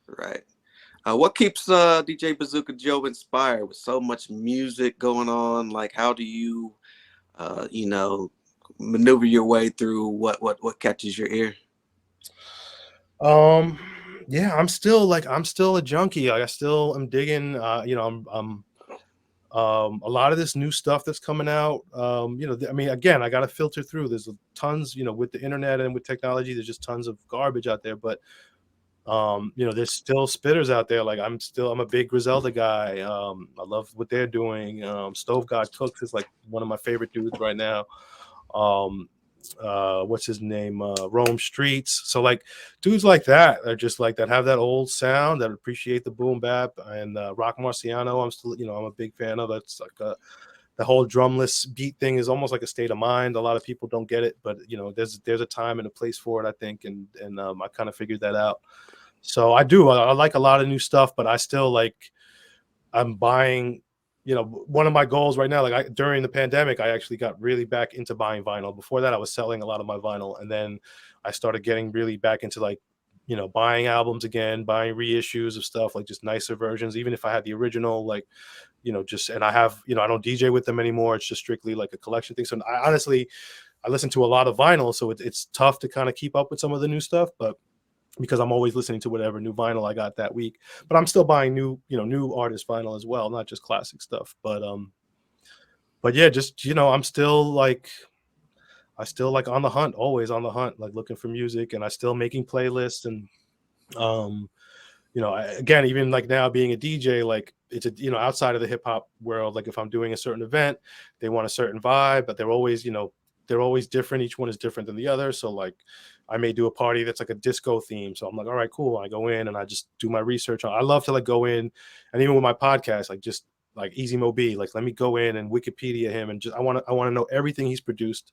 Speaker 1: Right. What keeps DJ Bazooka Joe inspired with so much music going on? Like, how do you, maneuver your way through what catches your ear?
Speaker 2: Yeah, I'm still a junkie. Like, I still am digging. I'm a lot of this new stuff that's coming out. Again, I got to filter through. There's tons, with the internet and with technology. There's just tons of garbage out there, but. There's still spitters out there. Like I'm a big Griselda guy. I love what they're doing. Stove God Cooks is like one of my favorite dudes right now. What's his name? Rome Streets. So like dudes like that are just like that have that old sound that appreciate the boom bap and Rock Marciano. I'm still, I'm a big fan of. That's like the whole drumless beat thing is almost like a state of mind. A lot of people don't get it, but there's a time and a place for it, I think, and I kind of figured that out. So I like a lot of new stuff, but I still I'm buying. One of my goals right now, during the pandemic, I actually got really back into buying vinyl. Before that, I was selling a lot of my vinyl, and then I started getting really back into buying albums again, buying reissues of stuff, like just nicer versions, even if I had the original, and I have, I don't DJ with them anymore. It's just strictly like a collection thing. So I listen to a lot of vinyl, so it's tough to kind of keep up with some of the new stuff, but because I'm always listening to whatever new vinyl I got that week, but I'm still buying new artist vinyl as well, not just classic stuff. But yeah, just, I'm still on the hunt, always on the hunt, like looking for music, and I still making playlists. And, again, even like now being a DJ, like it's outside of the hip hop world, like if I'm doing a certain event, they want a certain vibe, but they're always different. Each one is different than the other. So like, I may do a party that's like a disco theme. So I'm like, all right, cool. I go in and I just do my research. I love to like go in, and even with my podcast, like just like Easy Mo B, like let me go in and Wikipedia him, and just I want to know everything he's produced,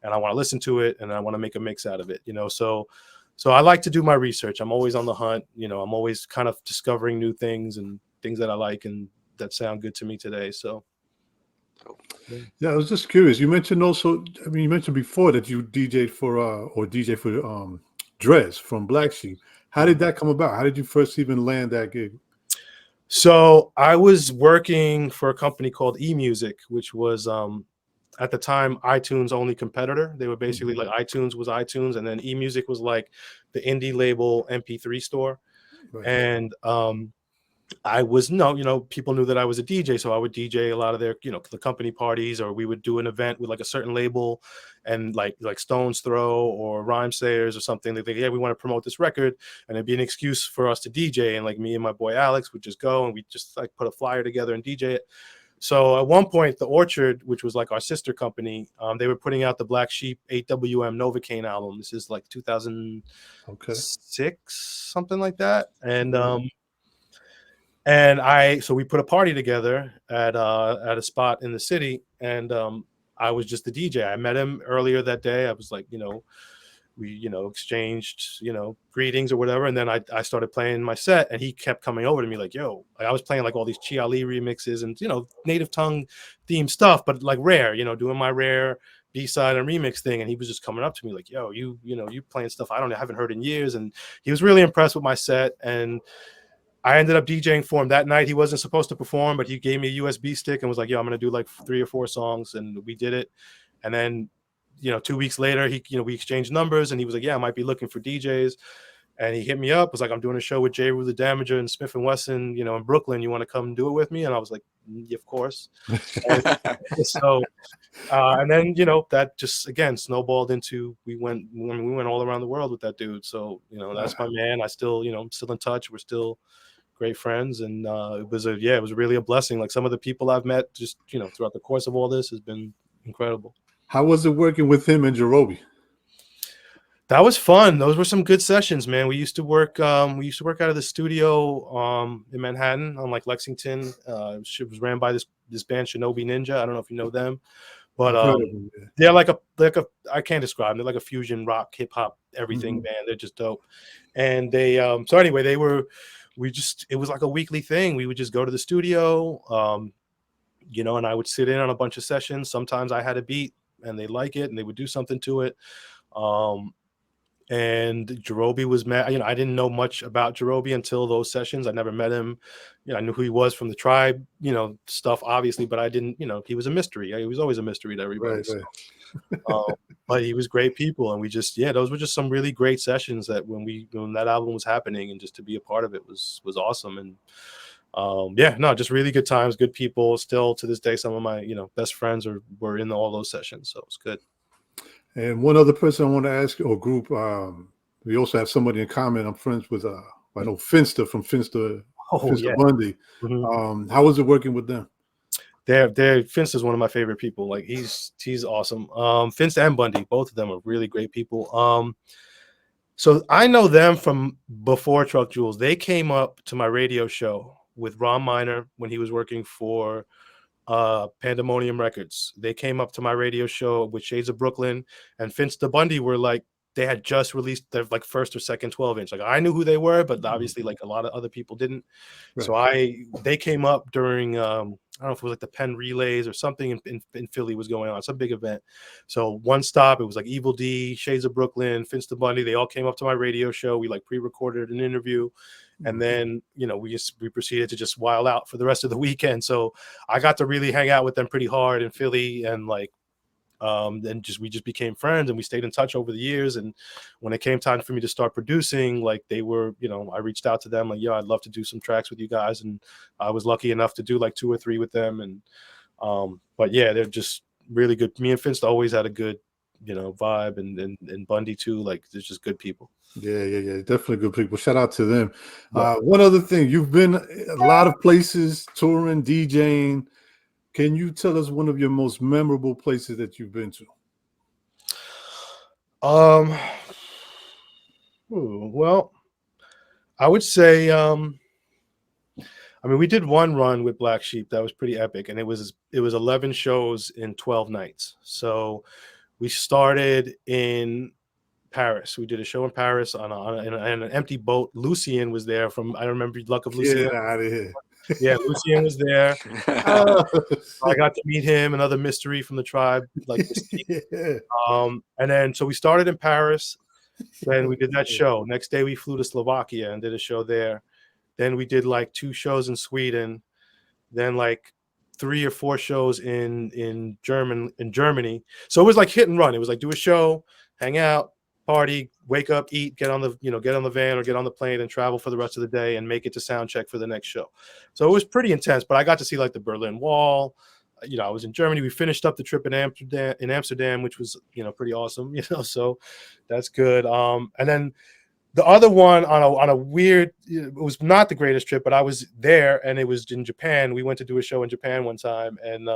Speaker 2: and I want to listen to it, and I want to make a mix out of it, you know. So I like to do my research. I'm always on the hunt, you know. I'm always kind of discovering new things and things that I like and that sound good to me today. So
Speaker 3: yeah, I was just curious. You mentioned also, I mean, you mentioned before that you DJ'd for or DJ for Drez from Black Sheep. How did that come about? How did you first even land that gig?
Speaker 2: So I was working for a company called eMusic, which was at the time iTunes only competitor. They were basically like iTunes was iTunes, and then eMusic was like the indie label MP3 store.
Speaker 3: Right.
Speaker 2: And I was people knew that I was a DJ, so I would DJ a lot of their, the company parties, or we would do an event with like a certain label, and like Stone's Throw or Rhymesayers or something. They yeah, we want to promote this record, and it'd be an excuse for us to DJ, and like me and my boy Alex would just go and we just like put a flyer together and DJ it. So at one point, the Orchard, which was like our sister company, they were putting out the Black Sheep 8WM Novocaine album. This is like 2006, something like that, so we put a party together at a spot in the city, and I was just the DJ. I met him earlier that day. I was like, we exchanged greetings or whatever, and then I started playing my set, and he kept coming over to me like, yo, I was playing like all these Chi Ali remixes and native tongue themed stuff, but like rare, doing my rare B-side and remix thing, and he was just coming up to me like, yo, you playing stuff I haven't heard in years, and he was really impressed with my set. And I ended up DJing for him that night. He wasn't supposed to perform, but he gave me a USB stick and was like, yo, I'm going to do like 3 or 4 songs. And we did it. And then, 2 weeks later, we exchanged numbers, and he was like, yeah, I might be looking for DJs. And he hit me up, was like, I'm doing a show with J. Rue the Damager and Smith & Wesson, in Brooklyn. You want to come do it with me? And I was like, yeah, of course. And then, that just, again, snowballed into, we went all around the world with that dude. So, that's my man. I still, I'm still in touch. We're still great friends. And it was really a blessing. Like some of the people I've met just, throughout the course of all this has been incredible.
Speaker 3: How was it working with him and Jerobi?
Speaker 2: That was fun. Those were some good sessions, man. We used to work out of the studio in Manhattan on like Lexington. It was ran by this band Shinobi Ninja. I don't know if you know them, but they're like a I can't describe them. They're like a fusion rock, hip hop, everything band. They're just dope. And they so anyway, it was like a weekly thing. We would just go to the studio, and I would sit in on a bunch of sessions. Sometimes I had a beat and they like it and they would do something to it. And Jerobi was mad. I didn't know much about Jerobi until those sessions. I never met him. I knew who he was from the Tribe, stuff, obviously, but I didn't, he was a mystery. He was always a mystery to everybody. Right, so. But he was great people. And we just, those were just some really great sessions that when that album was happening, and just to be a part of it was awesome. And just really good times, good people. Still to this day, some of my, best friends were in all those sessions. So it was good.
Speaker 3: And one other person I want to ask, or group, we also have somebody in common. I'm friends with, I know Finster from Finster Bundy. Mm-hmm. How was it working with them?
Speaker 2: Finster's one of my favorite people. Like he's awesome. Finster and Bundy, both of them are really great people. So I know them from before Truck Jewels. They came up to my radio show with Ron Miner when he was working for Pandemonium Records. They came up to my radio show with Shades of Brooklyn, and Finster Bundy were like, they had just released their like first or second 12-inch. Like I knew who they were, but obviously like a lot of other people didn't. Right. So they came up during I don't know if it was like the Penn Relays or something in Philly was going on, some big event. So one stop, it was like Evil D, Shades of Brooklyn, Finster Bundy. They all came up to my radio show. We like pre-recorded an interview. And then, we proceeded to just wild out for the rest of the weekend. So I got to really hang out with them pretty hard in Philly, and like, we just became friends, and we stayed in touch over the years. And when it came time for me to start producing, like they were, I reached out to them like, I'd love to do some tracks with you guys. And I was lucky enough to do like 2 or 3 with them. And, but yeah, they're just really good. Me and Finster always had a good, vibe, and Bundy too. Like they're just good people.
Speaker 3: Yeah, definitely good people. Shout out to them. One other thing, you've been a lot of places touring, DJing. Can you tell us one of your most memorable places that you've been to?
Speaker 2: Ooh, well, I would say, I mean, we did one run with Black Sheep that was pretty epic, and it was 11 shows in 12 nights. So we started in Paris. We did a show in Paris in an empty boat. Lucien was there from, I remember Luck of Lucien.
Speaker 3: Get out of here.
Speaker 2: Yeah, Lucien was there.
Speaker 3: Oh,
Speaker 2: I got to meet him, another mystery from the tribe, like Mystique.
Speaker 3: yeah.
Speaker 2: And then so we started in Paris. Then we did that show. Next day we flew to Slovakia and did a show there. Then we did like 2 shows in Sweden. Then like 3 or 4 shows in Germany. So it was like hit and run. It was like do a show, hang out, party, wake up, eat, get on the van or get on the plane and travel for the rest of the day and make it to sound check for the next show. So it was pretty intense, but I got to see like the Berlin Wall. I was in Germany. We finished up the trip in Amsterdam, which was, pretty awesome, so that's good. And then the other one on a weird, it was not the greatest trip, but I was there and it was in Japan. We went to do a show in Japan one time, and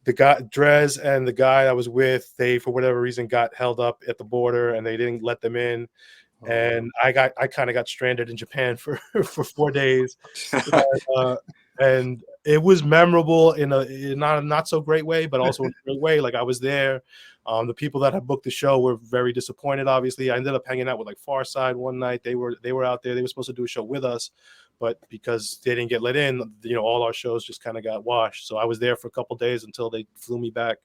Speaker 2: the guy Drez and the guy I was with, they for whatever reason got held up at the border and they didn't let them in. And I kind of got stranded in Japan for 4 days. And it was memorable in a not so great way, but also in a great way. Like I was there. The people that had booked the show were very disappointed. Obviously, I ended up hanging out with like Far Side one night. They were out there. They were supposed to do a show with us, but because they didn't get let in, all our shows just kind of got washed. So I was there for a couple days until they flew me back.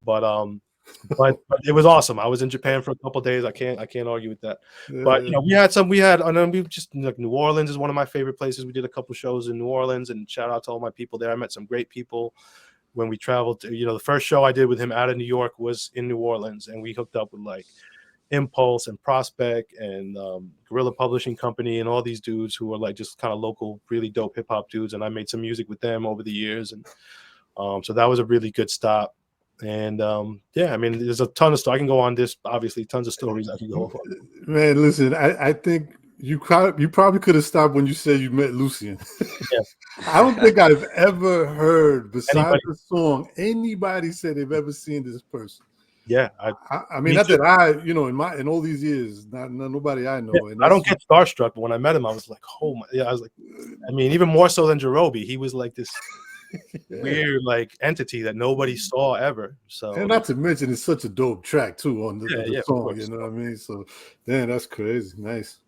Speaker 2: But it was awesome. I was in Japan for a couple days. I can't argue with that. But and then we just like New Orleans is one of my favorite places. We did a couple shows in New Orleans, and shout out to all my people there. I met some great people when we traveled to, the first show I did with him out of New York was in New Orleans, and we hooked up with like Impulse and Prospect and Guerrilla Publishing Company and all these dudes who were like just kind of local, really dope hip hop dudes. And I made some music with them over the years. And so that was a really good stop. And I mean, there's a ton of stuff I can go on. This obviously tons of stories I can go on.
Speaker 3: Man, listen, I think you probably could have stopped when you said you met Lucien.
Speaker 2: Yeah.
Speaker 3: I don't think I've ever heard, besides the song, anybody say they've ever seen this person.
Speaker 2: Yeah,
Speaker 3: I mean, not that in all these years, nobody I know.
Speaker 2: Yeah, I don't get starstruck, but when I met him, I was like, oh my, yeah, I was like, I mean, even more so than Jerobi, he was like this weird like entity that nobody saw ever. So,
Speaker 3: and not to mention, it's such a dope track too on the song. You know what I mean? So, damn, that's crazy. Nice.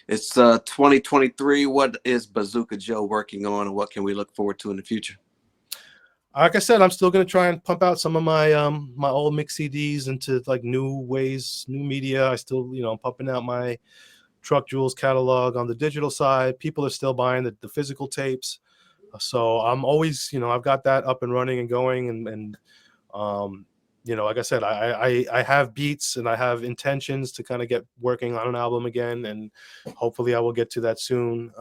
Speaker 1: It's 2023. What is Bazooka Joe working on, and what can we look forward to in the future?
Speaker 2: Like I said, I'm still gonna try and pump out some of my my old mix CDs into like new ways, new media. I still, I'm pumping out my Truck Jewels catalog on the digital side. People are still buying the physical tapes. So I'm always, I've got that up and running and going, and like I said, I have beats and I have intentions to kind of get working on an album again, and hopefully I will get to that soon.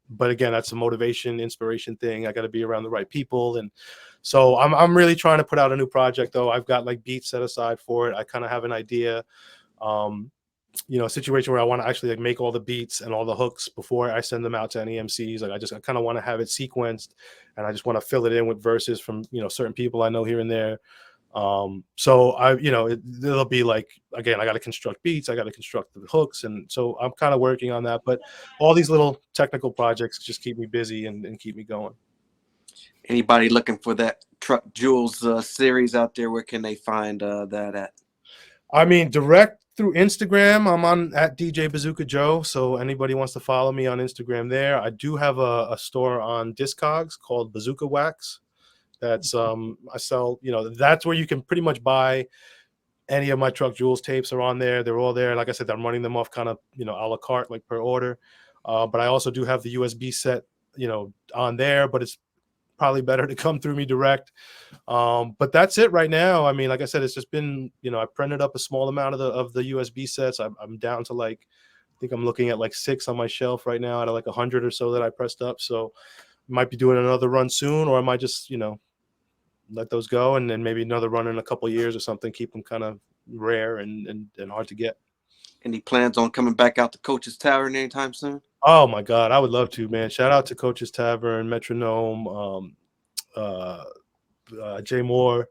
Speaker 2: But again, that's a motivation, inspiration thing. I got to be around the right people, and so I'm really trying to put out a new project. Though I've got like beats set aside for it. I kind of have an idea. A situation where I want to actually like make all the beats and all the hooks before I send them out to any MCs. Like I kind of want to have it sequenced, and I just want to fill it in with verses from certain people I know here and there. So it'll be like, again, I got to construct beats, I got to construct the hooks, and so I'm kind of working on that. But all these little technical projects just keep me busy and keep me going.
Speaker 1: Anybody looking for that Truck Jewels series out there? Where can they find that at?
Speaker 2: I mean, direct through Instagram. I'm on at DJ Bazooka Joe. So anybody wants to follow me on Instagram there. I do have a store on Discogs called Bazooka Wax. That's I sell, that's where you can pretty much buy any of my Truck Jewels tapes are on there. They're all there. Like I said, I'm running them off kind of, a la carte, like per order. But I also do have the USB set, on there, but it's probably better to come through me direct. But that's it right now. I mean, like I said, it's just been, I printed up a small amount of the USB sets. I'm down to like, I think I'm looking at like 6 on my shelf right now out of like 100 or so that I pressed up. So might be doing another run soon, or I might just, let those go and then maybe another run in a couple years or something, keep them kind of rare and hard to get.
Speaker 1: Any plans on coming back out to Coach's Tavern anytime soon?
Speaker 2: Oh my God, I would love to, man. Shout out to Coach's Tavern, Metronome, Jay Moore.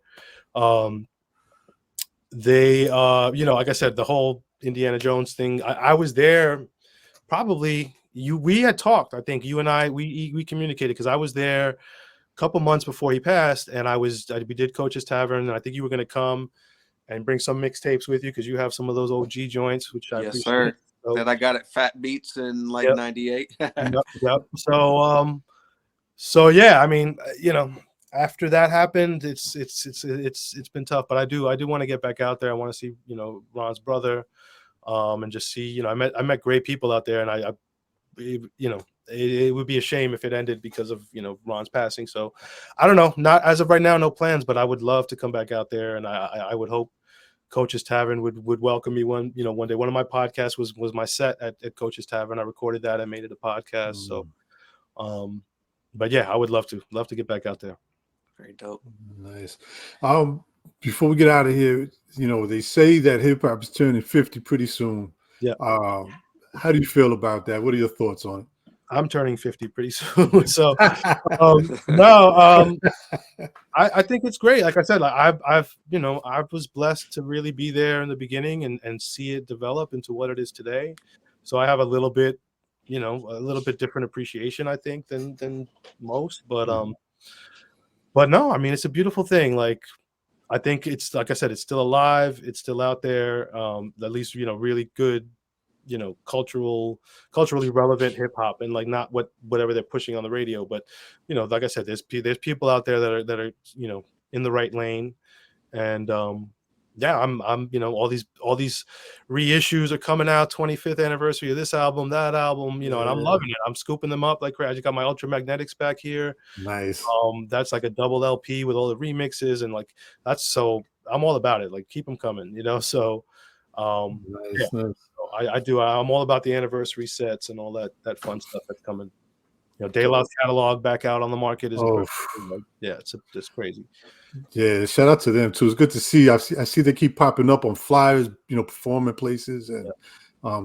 Speaker 2: They, like I said, the whole Indiana Jones thing. I was there probably. We had talked. I think you and I we communicated because I was there a couple months before he passed, and we did Coach's Tavern, and I think you were going to come and bring some mixtapes with you because you have some of those OG joints, which I
Speaker 1: Yes,
Speaker 2: appreciate.
Speaker 1: sir.
Speaker 2: So,
Speaker 1: That I got at Fat Beats in like
Speaker 2: Yep.
Speaker 1: '98.
Speaker 2: Yep. So yeah, I mean, after that happened, it's been tough, but I do want to get back out there. I want to see, Ron's brother, and just see, I met great people out there, and it would be a shame if it ended because of, Ron's passing. So I don't know, not as of right now, no plans, but I would love to come back out there, and I would hope Coach's Tavern would welcome me one day. One of my podcasts was my set at Coach's Tavern. I recorded that. I made it a podcast. So, but yeah, I would love to get back out there.
Speaker 1: Very dope.
Speaker 3: Nice. Before we get out of here, they say that hip hop is turning 50 pretty soon.
Speaker 2: Yeah.
Speaker 3: How do you feel about that? What are your thoughts on it?
Speaker 2: I'm turning 50 pretty soon. So no, I think it's great. Like I said, I was blessed to really be there in the beginning and see it develop into what it is today. So I have a little bit different appreciation, I think, than most. But no, I mean, it's a beautiful thing. Like, I think it's, like I said, it's still alive. It's still out there. At least, really good, culturally relevant hip hop, and like not whatever they're pushing on the radio. But, like I said, there's people out there that are in the right lane. And yeah, I'm all these reissues are coming out, 25th anniversary of this album, that album, and I'm loving it. I'm scooping them up like crazy. I just got my Ultramagnetics back here.
Speaker 3: Nice.
Speaker 2: That's like a double LP with all the remixes, and like I'm all about it. Like, keep them coming, so
Speaker 3: nice.
Speaker 2: So I'm all about the anniversary sets and all that fun stuff that's coming. De La's catalog back out on the market is it's crazy.
Speaker 3: Yeah, shout out to them too. It's good to see. I see they keep popping up on flyers, performing places, and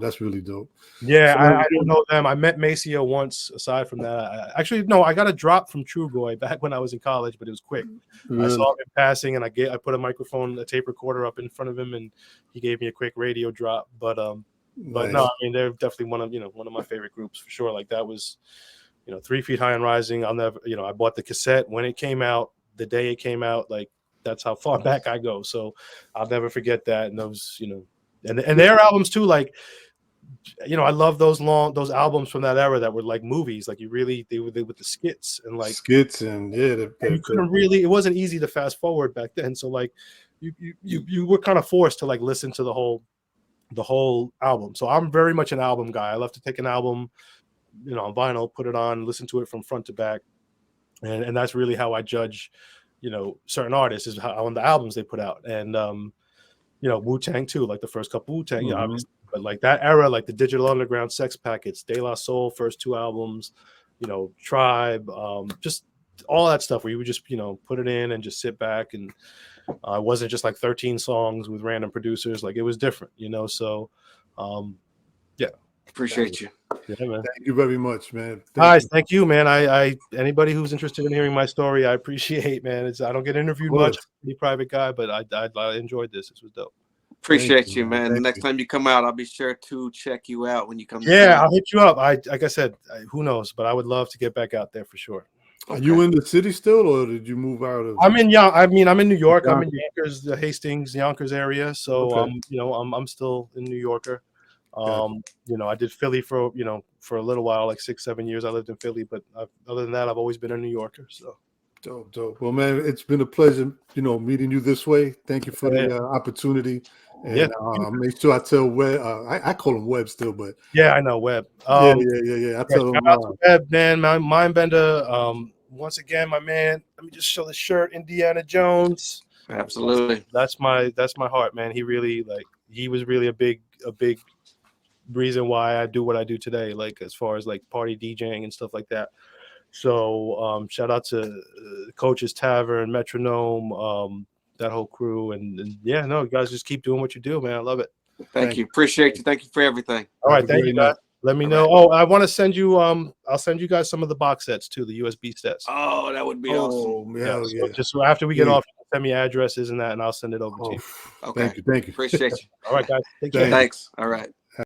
Speaker 3: that's really dope.
Speaker 2: Yeah, I don't know them. I met Maceo once. Aside from that, I got a drop from Trugoy back when I was in college, but it was quick. Really? I saw him in passing, and I put a tape recorder up in front of him, and he gave me a quick radio drop. But
Speaker 3: nice.
Speaker 2: No, I mean, they're definitely one of my favorite groups for sure. Like, that was 3 Feet High and Rising. I'll never, I bought the cassette when it came out, the day it came out. Like, that's how far back I go. So I'll never forget that. And those, and their albums too. Like, I love those albums from that era that were like movies. Like, they were with the skits and like
Speaker 3: skits, and
Speaker 2: you couldn't really. It wasn't easy to fast forward back then. So like, you were kind of forced to like listen to the whole album. So I'm very much an album guy. I love to take an album, on vinyl, put it on, listen to it from front to back, and that's really how I judge, certain artists, is how on the albums they put out. And Wu-Tang too, like the first couple Wu-Tang, obviously, but like that era, like the Digital Underground, Sex Packets, De La Soul, first 2 albums, Tribe, just all that stuff where you would just put it in and just sit back, and it wasn't just like 13 songs with random producers. Like, it was different, so yeah.
Speaker 1: Appreciate you.
Speaker 2: Yeah, man.
Speaker 3: Thank you very much, man.
Speaker 2: Thank you, man. I anybody who's interested in hearing my story, I appreciate, man. I don't get interviewed much, I'm a private guy, but I enjoyed this. This was dope.
Speaker 1: Appreciate you, man. The next time you come out, I'll be sure to check you out when you come.
Speaker 2: Yeah, I'll hit you up. Like I said, who knows, but I would love to get back out there for sure.
Speaker 3: Are you in the city still, or did you move out of?
Speaker 2: I'm in New York. I'm in Yonkers, the Hastings, Yonkers area. So I'm still in New Yorker. I did Philly for a little while, like 6-7 years. I lived in Philly, but other than that, I've always been a New Yorker. So
Speaker 3: dope. Well, man, it's been a pleasure, meeting you this way. Thank you for the opportunity. And make sure I tell Webb. I call him Webb still, but
Speaker 2: yeah, I know Webb.
Speaker 3: I tell him
Speaker 2: Webb, man, my mind bender. Once again, my man. Let me just show the shirt, Indiana Jones.
Speaker 1: Absolutely,
Speaker 2: that's my heart, man. He was really a big reason why I do what I do today, like as far as like party DJing and stuff like that. So shout out to Coach's Tavern, Metronome, that whole crew, and yeah, no, you guys just keep doing what you do, man. I love it.
Speaker 1: Thank you. Appreciate you. Thank you for everything.
Speaker 2: All right, thank you, guys. Let me know. Oh, I want to send you. I'll send you guys some of the box sets too, the USB sets.
Speaker 1: Oh, that would be awesome.
Speaker 3: Yeah.
Speaker 2: So just after we get off, I'll send me addresses and that, and I'll send it over to you.
Speaker 1: Okay.
Speaker 3: Thank you.
Speaker 1: Appreciate you.
Speaker 2: All right, guys. Take care.
Speaker 3: Thank you.
Speaker 1: Thanks. All right.